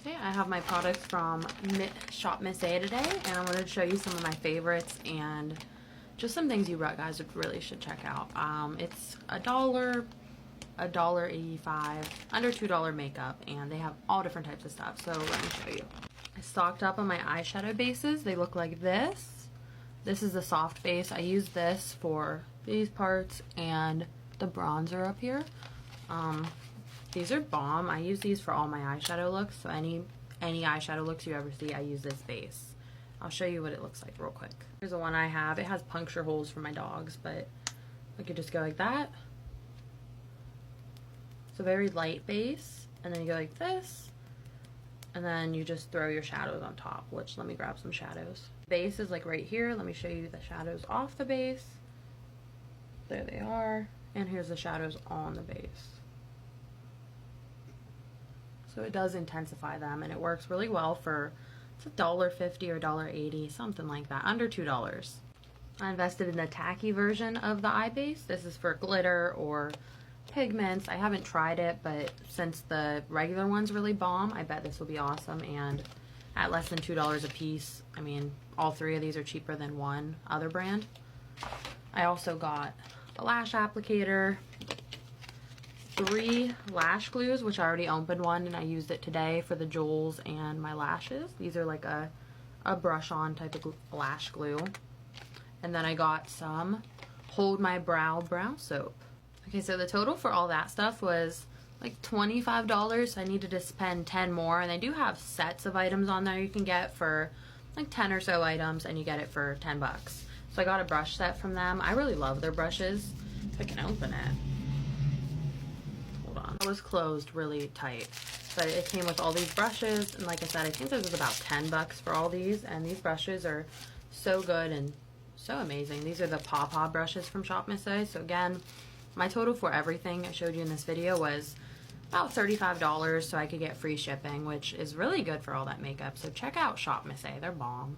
Okay, I have my products from ShopMissA today, and I wanted to show you some of my favorites and just some things you guys really should check out. It's $1.85, under $2 makeup, and they have all different types of stuff. So let me show you. I stocked up on my eyeshadow bases. They look like this. This is the soft base. I use this for these parts and the bronzer up here. These are bomb. I use these for all my eyeshadow looks. So any eyeshadow looks you ever see, I use this base. I'll show you what it looks like real quick. Here's the one I have. It has puncture holes for my dogs, but I could just go like that. It's a very light base, and then you go like this, and then you just throw your shadows on top, which, let me grab some shadows. Base is like right here. Let me show you the shadows off the base. There they are. And here's the shadows on the base. So it does intensify them, and it works really well for, it's $1.50 or $1.80, something like that, under $2. I invested in the tacky version of the eye base. This is for glitter or pigments. I haven't tried it, but since the regular one's really bomb, I bet this will be awesome. And at less than $2 a piece, I mean, all three of these are cheaper than one other brand. I also got a lash applicator, 3 lash glues, which I already opened one and I used it today for the jewels and my lashes. These are like a brush on type of lash glue. And then I got some Hold My Brow soap. Okay, so the total for all that stuff was like $25. I needed to spend 10 more, and they do have sets of items on there you can get for like 10 or so items, and you get it for 10 bucks. So I got a brush set from them. I really love their brushes. If I can open it. Hold on. It was closed really tight, but it came with all these brushes, and like I said, I think this was about 10 bucks for all these, and these brushes are so good and so amazing. These are the Paw brushes from ShopMissA. So again, my total for everything I showed you in this video was about $35, so I could get free shipping, which is really good for all that makeup. So check out ShopMissA. They're bomb.